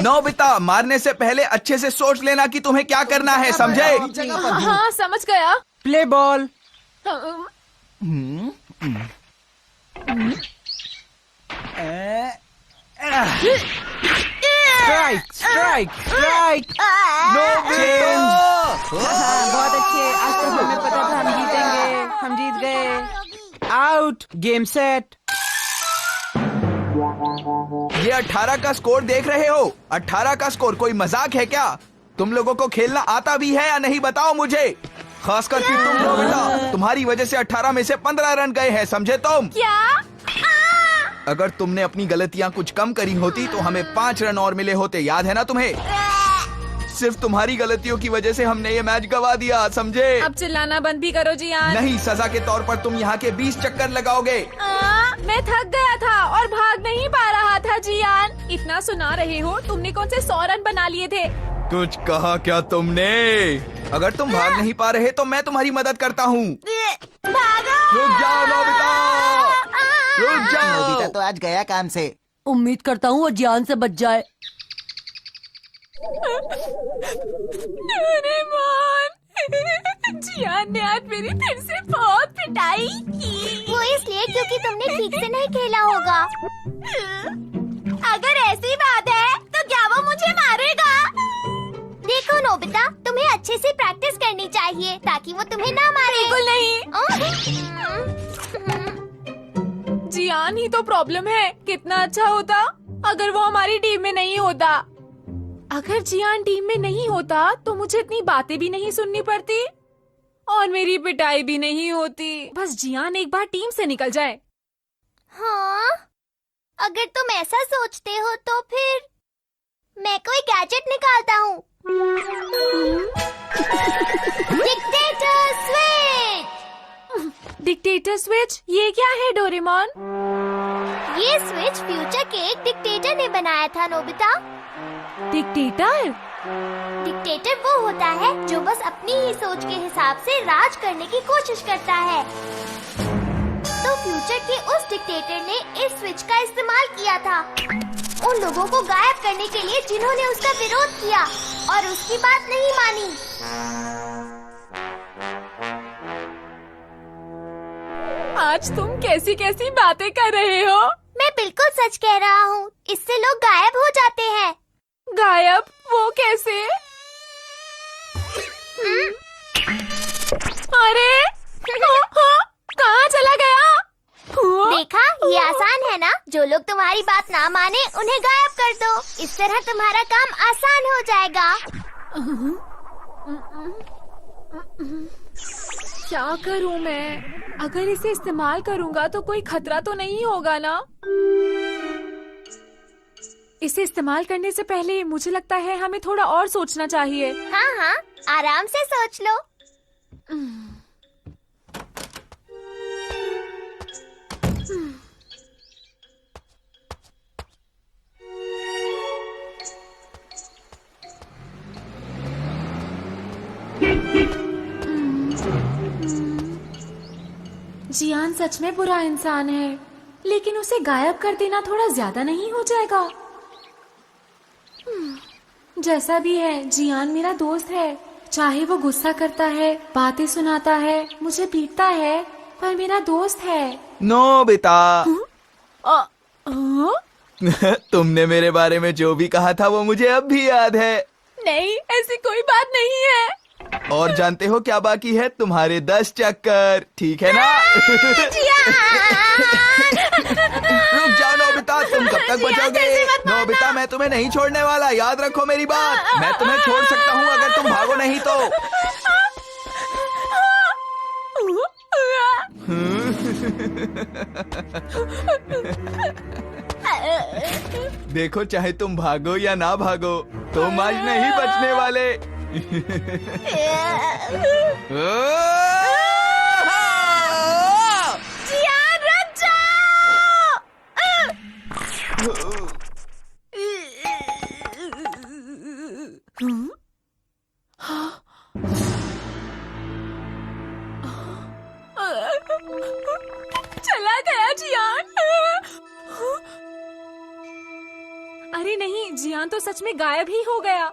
Nobita, मारने से पहले अच्छे से सोच लेना कि तुम्हें क्या करना है, समझे? हाँ समझ गया। Play ball. Strike strike strike. बहुत अच्छे, आज तो हमें पता था हम जीतेंगे, हम जीत गए। Out, game set. ये 18 का स्कोर देख रहे हो? 18 का स्कोर कोई मजाक है क्या? तुम लोगों को खेलना आता भी है या नहीं, बताओ मुझे। खासकर कि तुम नोबिता, तुम्हारी वजह से 18 में से 15 रन गए हैं, समझे तुम? क्या? अगर तुमने अपनी गलतियां कुछ कम करी होती तो हमें 5 रन और मिले होते, याद है ना तुम्हें? सिर्फ तुम्हारी गलतियों की वजह से हमने ये मैच गवा दिया, समझे? अब चिल्लाना बंद भी करो जियान। नहीं, सजा के तौर पर तुम यहाँ के 20 चक्कर लगाओगे। मैं थक गया था और भाग नहीं पा रहा था जियान। इतना सुना रहे हो, तुमने कौन से 100 रन बना लिए थे? कुछ कहा क्या तुमने? अगर तुम भाग नहीं पा रहे तो मैं तुम्हारी मदद करता हूँ। रुक जाओ नोबिता, रुक जाओ। नोबिता तो आज गया काम से। उम्मीद करता हूँ वो जान से बच जाए। जियान ने आज मेरी फिर से बहुत पिटाई की। वो इसलिए क्योंकि तुमने ठीक से नहीं खेला होगा। अगर ऐसी बात है तो क्या वो मुझे मारेगा? देखो नोबिता, तुम्हें अच्छे से प्रैक्टिस करनी चाहिए ताकि वो तुम्हें ना मारे। बिल्कुल नहीं। जियान ही तो प्रॉब्लम है। कितना अच्छा होता अगर वो हमारी टीम में नहीं होता। अगर जियान टीम में नहीं होता तो मुझे इतनी बातें भी नहीं सुननी पड़ती और मेरी पिटाई भी नहीं होती। बस जियान एक बार टीम से निकल जाए। हाँ, अगर तुम ऐसा सोचते हो तो फिर मैं कोई गैजेट निकालता हूँ। Dictator switch. Dictator switch? ये क्या है डोरेमोन? ये स्विच फ्यूचर के एक डिक्टेटर ने बनाया था नोबिता। डिक्टेटर? डिक्टेटर वो होता है जो बस अपनी ही सोच के हिसाब से राज करने की कोशिश करता है। तो फ्यूचर के उस डिक्टेटर ने इस स्विच का इस्तेमाल किया था उन लोगों को गायब करने के लिए जिन्होंने उसका विरोध किया और उसकी बात नहीं मानी। आज तुम कैसी कैसी बातें कर रहे हो? मैं बिल्कुल सच कह रहा हूँ। इससे लोग गायब हो जाते हैं। गायब? वो कैसे? अरे कहाँ चला गया? देखा, ये आसान है ना? जो लोग तुम्हारी बात ना माने उन्हें गायब कर दो। इस तरह तुम्हारा काम आसान हो जाएगा। क्या करूँ मैं? अगर इसे इस्तेमाल करूँगा तो कोई खतरा तो नहीं होगा ना? इसे इस्तेमाल करने से पहले मुझे लगता है हमें थोड़ा और सोचना चाहिए। हाँ हाँ, आराम से सोच लो। जियान सच में बुरा इंसान है, लेकिन उसे गायब कर देना थोड़ा ज्यादा नहीं हो जाएगा? जैसा भी है, जियान मेरा दोस्त है। चाहे वो गुस्सा करता है, बातें सुनाता है, मुझे पीटता है, पर मेरा दोस्त है। नोबिता, तुमने मेरे बारे में जो भी कहा था वो मुझे अब भी याद है। नहीं, ऐसी कोई बात नहीं है। और जानते हो क्या बाकी है? तुम्हारे 10 चक्कर, ठीक है ना? रुक जाओ नोबिता, तुम कब तक बचोगे? नोबिता, मैं तुम्हें नहीं छोड़ने वाला, याद रखो मेरी बात। मैं तुम्हें छोड़ सकता हूँ अगर तुम भागो नहीं तो। देखो, चाहे तुम भागो या ना भागो, तुम आज नहीं बचने वाले। जियान, रुक जाओ! चला गया जियान। अरे नहीं, जियान तो सच में गायब ही हो गया।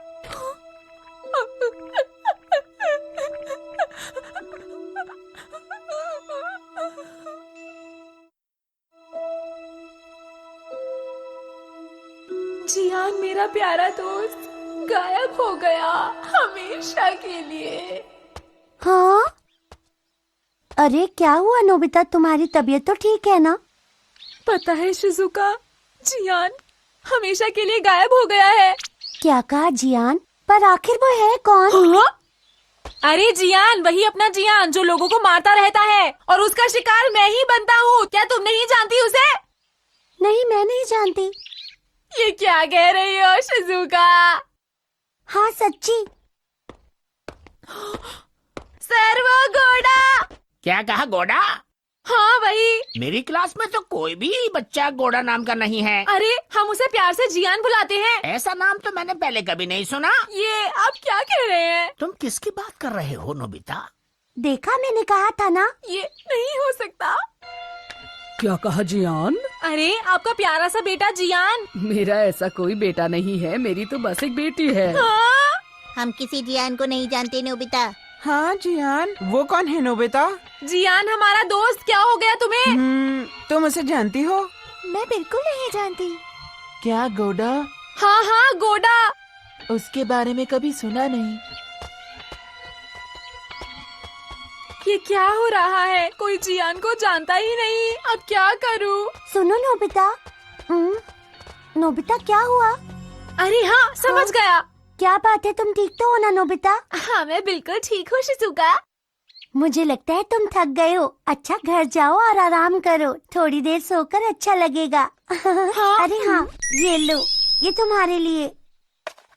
जियान मेरा प्यारा दोस्त गायब हो गया हमेशा के लिए। हाँ? अरे क्या हुआ नोबिता, तुम्हारी तबीयत तो ठीक है ना? पता है शिजुका, जियान हमेशा के लिए गायब हो गया है। क्या कहा जियान? पर आखिर वो है कौन? हाँ? अरे जियान, वही अपना जियान जो लोगों को मारता रहता है और उसका शिकार मैं ही बनता हूँ। क्या तुम नहीं जानती उसे? नहीं, मैं नहीं जानती। ये क्या कह रही हो शिजुका? हाँ सच्ची। सर वो घोड़ा। क्या कहा, घोड़ा? हाँ वही। मेरी क्लास में तो कोई भी बच्चा घोड़ा नाम का नहीं है। अरे हम उसे प्यार से जियान बुलाते हैं। ऐसा नाम तो मैंने पहले कभी नहीं सुना। ये आप क्या कह रहे हैं? तुम किसकी बात कर रहे हो नोबिता? देखा, मैंने कहा था ना। ये नहीं हो सकता। क्या कहा जियान? अरे आपका प्यारा सा बेटा जियान। मेरा ऐसा कोई बेटा नहीं है, मेरी तो बस एक बेटी है। हाँ? हम किसी जियान को नहीं जानते नोबिता। हाँ जियान, वो कौन है नोबिता? जियान हमारा दोस्त। क्या हो गया तुम्हें? तुम उसे जानती हो? मैं बिल्कुल नहीं जानती। क्या गोडा? हाँ हाँ गोडा। उसके बारे में कभी सुना नहीं। ये क्या हो रहा है? कोई जियान को जानता ही नहीं। अब क्या करूँ? सुनो नोबिता। नोबिता क्या हुआ? अरे हाँ समझ गया। क्या बात है, तुम ठीक तो हो ना नोबिता? हाँ मैं बिल्कुल ठीक हूँ शिजुका। मुझे लगता है तुम थक गए हो। अच्छा घर जाओ और आराम करो, थोड़ी देर सोकर अच्छा लगेगा। अरे हाँ, ये लो, ये तुम्हारे लिए।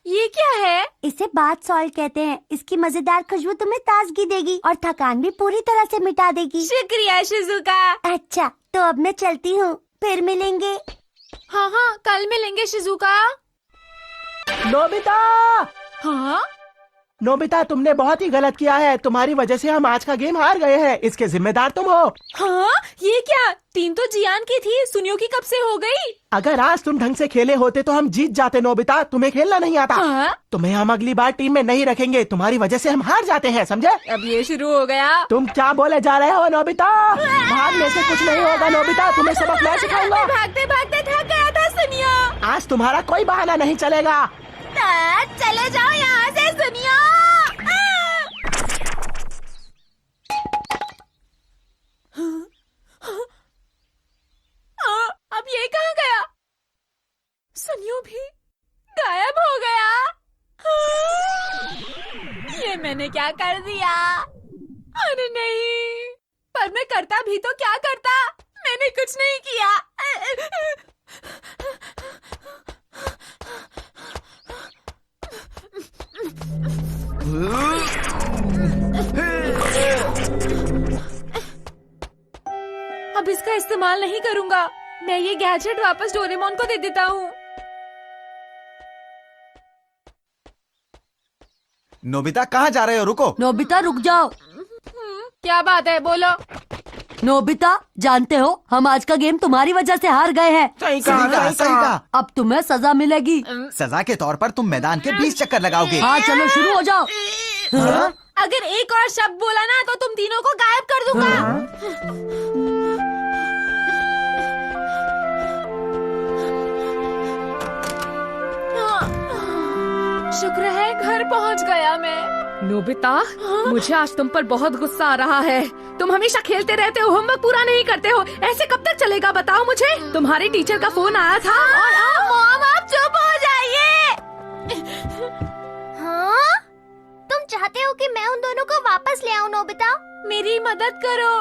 ये क्या है? इसे बाथ सॉल्ट कहते हैं। इसकी मजेदार खुशबू तुम्हें ताजगी देगी और थकान भी पूरी तरह से मिटा देगी। शुक्रिया शिजुका। अच्छा तो अब मैं चलती हूँ, फिर मिलेंगे। हाँ हाँ कल मिलेंगे शिजुका। नोबिता! हाँ? नोबिता, तुमने बहुत ही गलत किया है। तुम्हारी वजह से हम आज का गेम हार गए हैं। इसके जिम्मेदार तुम हो। हाँ? ये क्या? टीम तो जियान की थी, सुनियो की कब से हो गई? अगर आज तुम ढंग से खेले होते तो हम जीत जाते नोबिता। तुम्हें खेलना नहीं आता। हाँ? तुम्हें हम अगली बार टीम में नहीं रखेंगे। तुम्हारी वजह से हम हार जाते हैं, समझे? अब ये शुरू हो गया। तुम क्या बोले जा रहे हो नोबिता? भागने से कुछ नहीं होगा नोबिता। तुम्हें सबक मैं सिखाऊंगा। भागते भागते थक गया था सुनियो। आज तुम्हारा कोई बहाना नहीं चलेगा। चले जाओ यहाँ से सुनियो। अब ये कहाँ गया? सुनियो भी गायब हो गया। ये मैंने क्या कर दिया? अरे नहीं, पर मैं करता भी तो क्या करता? मैंने कुछ नहीं किया। अब इसका इस्तेमाल नहीं करूंगा। मैं ये गैजेट वापस डोरेमोन को दे देता हूँ। नोबिता कहाँ जा रहे हो? रुको। नोबिता रुक जाओ। क्या बात है, बोलो। नोबिता जानते हो हम आज का गेम तुम्हारी वजह से हार गए हैं। सही सही कहा। अब तुम्हें सजा मिलेगी। सजा के तौर पर तुम मैदान के 20 चक्कर लगाओगे। हाँ चलो शुरू हो जाओ। अगर एक और शब्द बोला ना तो तुम तीनों को गायब कर दूंगा। शुक्र है घर पहुंच गया मैं। नोबिता, मुझे आज तुम पर बहुत गुस्सा आ रहा है। तुम हमेशा खेलते रहते हो, होमवर्क पूरा नहीं करते हो। ऐसे कब तक चलेगा बताओ मुझे? तुम्हारे टीचर का फोन आया था और मॉम आप चुप हो जाइए। हाँ? तुम चाहते हो कि मैं उन दोनों को वापस ले आऊं नोबिता? मेरी मदद करो।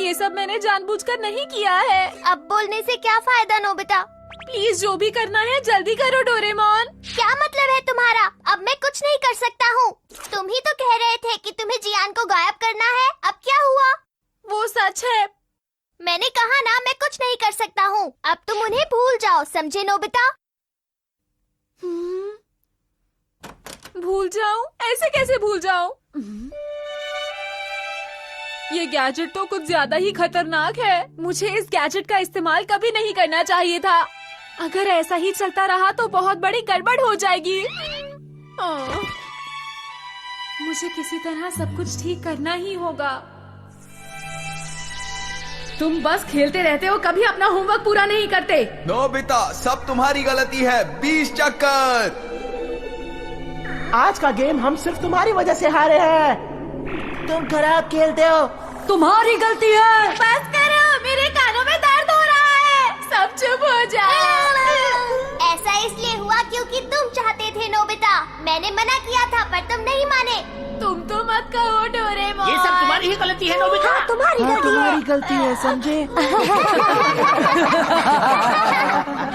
ये सब मैंने जानबूझकर नहीं किया है। अब बोलने से क्या फायदा नोबिता? प्लीज जो भी करना है जल्दी करो डोरेमोन। क्या मतलब है तुम्हारा? अब मैं कुछ नहीं कर सकता हूँ। तुम ही तो कह रहे थे कि तुम्हें जियान को गायब करना है। अब क्या हुआ? वो सच है। मैंने कहा ना, मैं कुछ नहीं कर सकता हूँ। अब तुम उन्हें भूल जाओ, समझे नोबिता? भूल जाऊं? ऐसे कैसे भूल जाऊं? ये गैजेट तो कुछ ज्यादा ही खतरनाक है। मुझे इस गैजेट का इस्तेमाल कभी नहीं करना चाहिए था। अगर ऐसा ही चलता रहा तो बहुत बड़ी गड़बड़ हो जाएगी। मुझे किसी तरह सब कुछ ठीक करना ही होगा। तुम बस खेलते रहते हो, कभी अपना होमवर्क पूरा नहीं करते। नोबिता, सब तुम्हारी गलती है। 20 चक्कर। आज का गेम हम सिर्फ तुम्हारी वजह से हारे हैं। तुम खराब खेलते हो। तुम्हारी गलती है। बस करो, मेरे कानों में दर्द हो रहा है। सब चुप हो जाओ। ऐसा इसलिए हुआ क्योंकि तुम चाहते थे नोबिता। मैंने मना किया था पर तुम नहीं माने। तुम तो मत कहो डोरेमोन। ये सब तुम्हारी ही गलती है नोबिता। तुम्हारी हाँ, गलती है। तुम्हारी गलती है, समझे?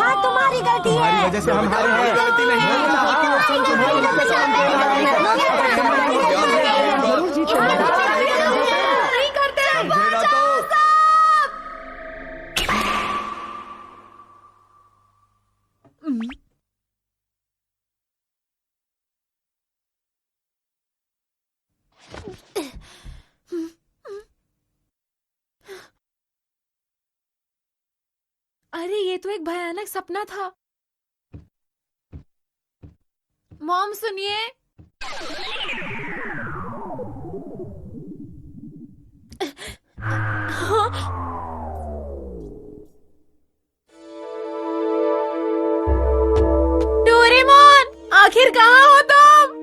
हाँ तुम्हारी गलती है। तुम्हारी वजह से हम हारे हैं। गलती नहीं है। जरूर जीतेंगे। नहीं करते। समझेगा तो। अरे ये तो एक भयानक सपना था। मॉम सुनिए। डोरेमोन, आखिर कहाँ हो तुम?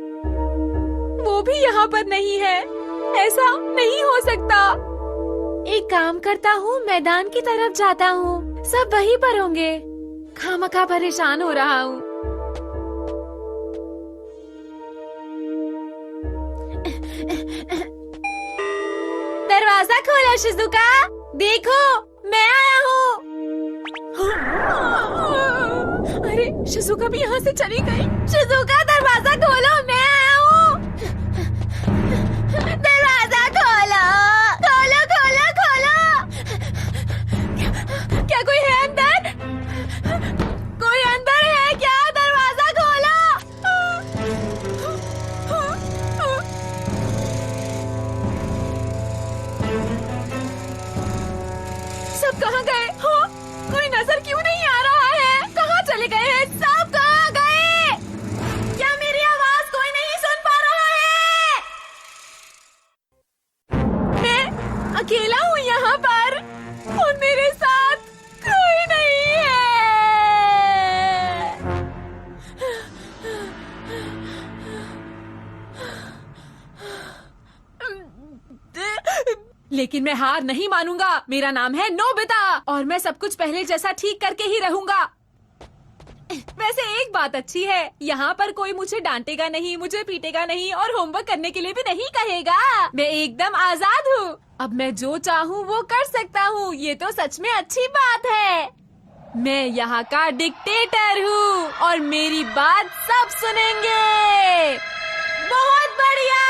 वो भी यहाँ पर नहीं है। ऐसा नहीं हो सकता। एक काम करता हूँ, मैदान की तरफ जाता हूँ। सब वहीं पर होंगे। खामखा परेशान हो रहा हूँ। दरवाजा खोलो शिजुका। देखो, मैं आया हूँ। अरे शिजुका भी यहाँ से चली गई। शिजुका, दरवाजा खोलो, मैं आया हूँ। दरवाजा खोलो, खोलो खोलो खोलो। क्या कोई है अंदर? कोई अंदर है क्या? दरवाजा खोलो। सब कहाँ गए? हाँ, कोई नजर क्यों नहीं आ रहा है? कहाँ चले गए हैं? सब कहाँ गए? क्या मेरी आवाज कोई नहीं सुन पा रहा है? मैं अकेला हूँ यहाँ पर और मेरे साथ कोई नहीं है। लेकिन मैं हार नहीं मानूंगा। मेरा नाम है नोबिता और मैं सब कुछ पहले जैसा ठीक करके ही रहूंगा। वैसे एक बात अच्छी है, यहाँ पर कोई मुझे डांटेगा नहीं, मुझे पीटेगा नहीं और होमवर्क करने के लिए भी नहीं कहेगा। मैं एकदम आजाद हूँ। अब मैं जो चाहूँ वो कर सकता हूँ। ये तो सच में अच्छी बात है। मैं यहाँ का डिक्टेटर हूँ और मेरी बात सब सुनेंगे। बहुत बढ़िया।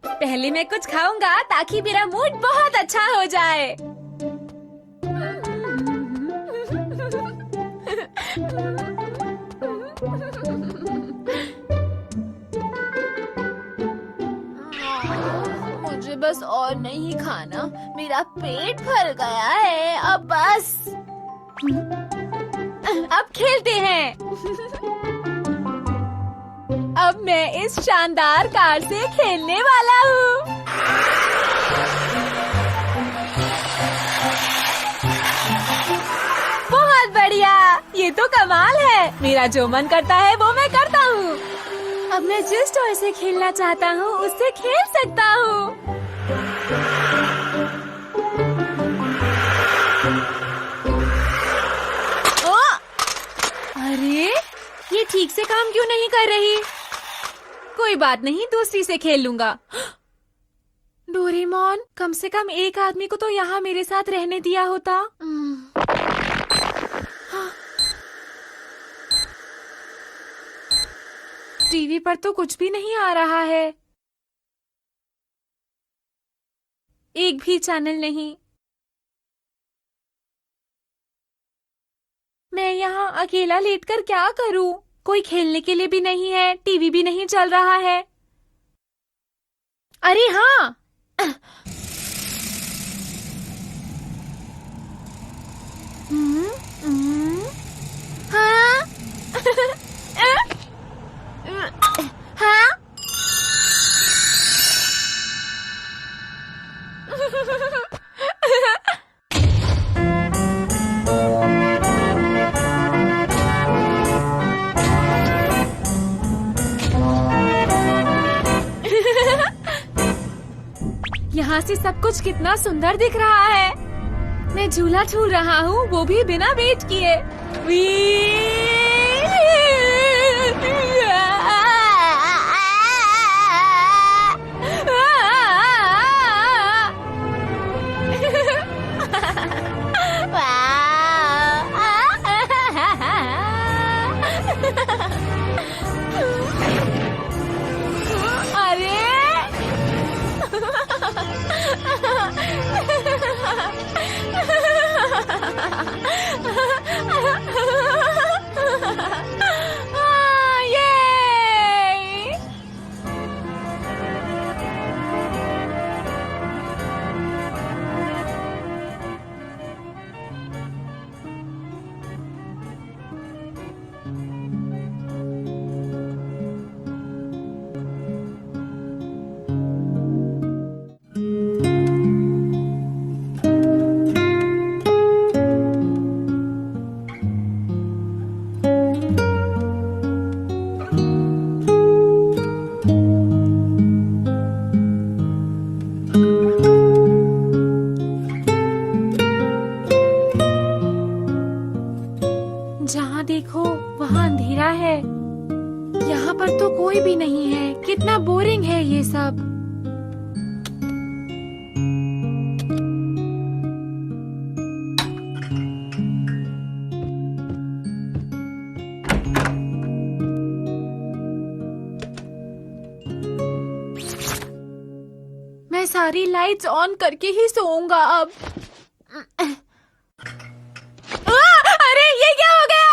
पहले मैं कुछ खाऊंगा ताकि मेरा मूड बहुत अच्छा हो जाए। मुझे बस और नहीं खाना। मेरा पेट भर गया है। अब बस अब खेलते हैं। अब मैं इस शानदार कार से खेलने वाला हूँ। बहुत बढ़िया, ये तो कमाल है। मेरा जो मन करता है वो मैं करता हूँ। अब मैं जिस टॉय से खेलना चाहता हूँ उससे खेल सकता हूँ। अरे ये ठीक से काम क्यों नहीं कर रही? कोई बात नहीं, दूसरी से खेल लूंगा। डोरेमोन, कम से कम एक आदमी को तो यहाँ मेरे साथ रहने दिया होता। टीवी पर तो कुछ भी नहीं आ रहा है। एक भी चैनल नहीं। मैं यहाँ अकेला लेटकर क्या करूँ? कोई खेलने के लिए भी नहीं है, टीवी भी नहीं चल रहा है। अरे हाँ, यहाँ से सब कुछ कितना सुंदर दिख रहा है। मैं झूला झूल रहा हूँ, वो भी बिना वेट किए। जहाँ देखो वहाँ अंधेरा है। यहाँ पर तो कोई भी नहीं है। कितना बोरिंग है ये सब। मैं सारी लाइट्स ऑन करके ही सोऊंगा अब। अरे ये क्या हो गया?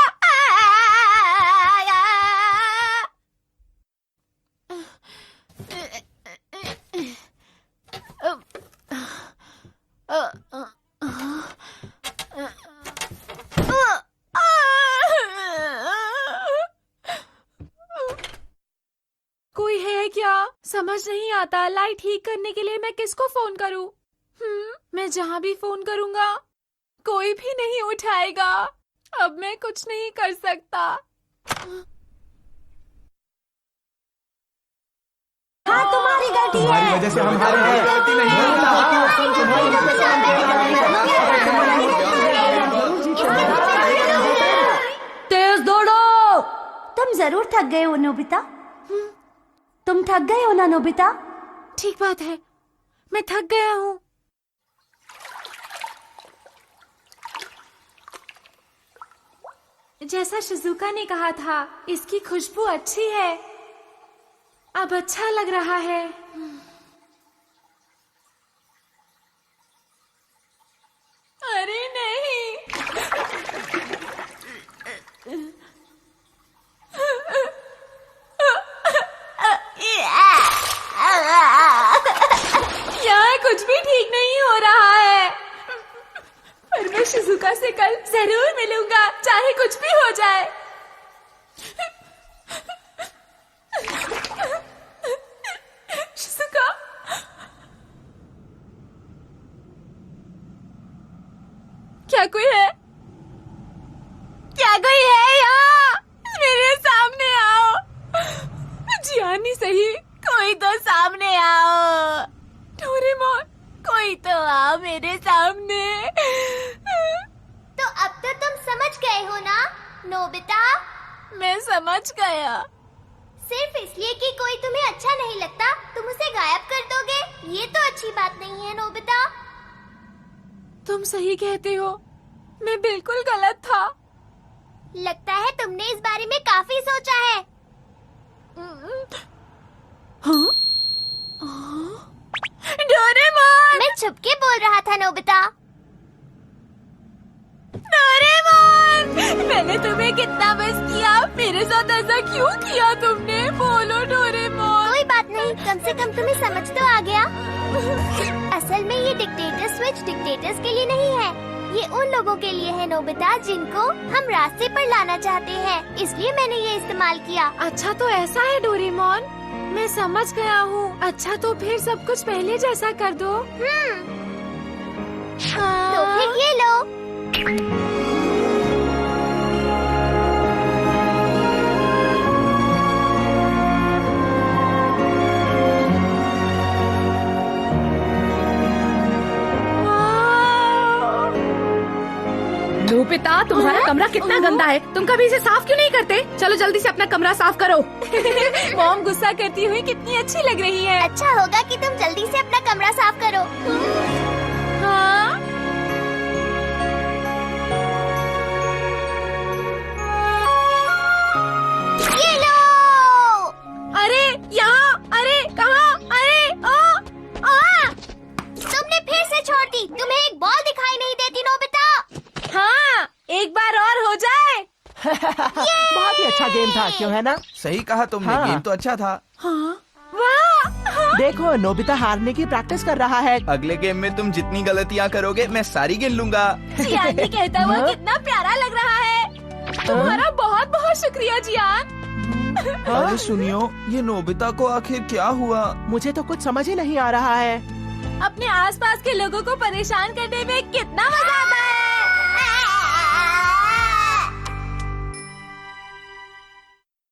कोई है क्या? समझ नहीं आता। लाइट ठीक करने के लिए मैं किसको फोन करूं? मैं जहां भी फोन करूंगा कोई भी नहीं उठाएगा। अब मैं कुछ नहीं कर सकता। हाँ तुम्हारी गलती है। तुम्हारी वजह से हम हारे हैं। गलती नहीं तेज दौड़ो। तुम जरूर थक गए हो नोबिता। तुम थक गए हो ना नोबिता? ठीक बात है, मैं थक गया हूँ। जैसा शिजुका ने कहा था, इसकी खुशबू अच्छी है। अब अच्छा लग रहा है। अरे नहीं। यहाँ कुछ भी ठीक नहीं हो रहा है। पर मैं शिजुका से कल जरूर मिलूंगा, चाहे कुछ भी हो जाए। शिजुका, क्या कोई है? क्या कोई है यहाँ? मेरे सामने आओ। जियान नहीं सही, कोई तो सामने आओ। डोरेमोन, कोई तो आओ मेरे सामने। तो अब तो तुम समझ गए हो ना नोबिता? मैं समझ गया। सिर्फ इसलिए कि कोई तुम्हें अच्छा नहीं लगता तुम उसे गायब कर दोगे? ये तो अच्छी बात नहीं है नोबिता। तुम सही कहते हो, मैं बिल्कुल गलत था। लगता है तुमने इस बारे में काफी सोचा है। हाँ? डोरेमोन! मैं छुप के बोल रहा था नोबिता। डोरेमोन! मैंने तुम्हें कितना मिस किया। मेरे साथ ऐसा क्यों किया तुमने? बोलो डोरेमोन। कोई बात नहीं, कम से कम तुम्हें समझ तो आ गया। असल में ये डिक्टेटर स्विच डिक्टेटर्स के लिए नहीं है, ये उन लोगों के लिए है नोबिता जिनको हम रास्ते पर लाना चाहते हैं, इसलिए मैंने ये इस्तेमाल किया। अच्छा तो ऐसा है डोरेमोन, मैं समझ गया हूँ। अच्छा तो फिर सब कुछ पहले जैसा कर दो। तो फिर ये लो। तुम्हारा कमरा कितना गंदा है, तुम कभी इसे साफ क्यों नहीं करते? चलो जल्दी से अपना कमरा साफ करो। मॉम गुस्सा करती हुई कितनी अच्छी लग रही है। अच्छा होगा कि तुम जल्दी से अपना कमरा साफ करो। हाँ ये लो। अरे यहाँ, अरे कहाँ, अरे तुमने फिर से छोड़ दी। तुम्हें एक बॉल दिखाई नहीं देती नोबिता? हाँ एक बार और हो जाए। बहुत ही अच्छा गेम था, क्यों है ना? सही कहा तुमने, हाँ। गेम तो अच्छा था। वाह देखो नोबिता हारने की प्रैक्टिस कर रहा है। अगले गेम में तुम जितनी गलतियाँ करोगे मैं सारी गिन लूंगा। जियान भी कहता हुआ कितना प्यारा लग रहा है। तुम्हारा बहुत बहुत शुक्रिया जियान। अरे सुनियो, ये नोबिता को आखिर क्या हुआ? मुझे तो कुछ समझ ही नहीं आ रहा है। अपने आसपास के लोगों को परेशान करने में कितना मजा आता है।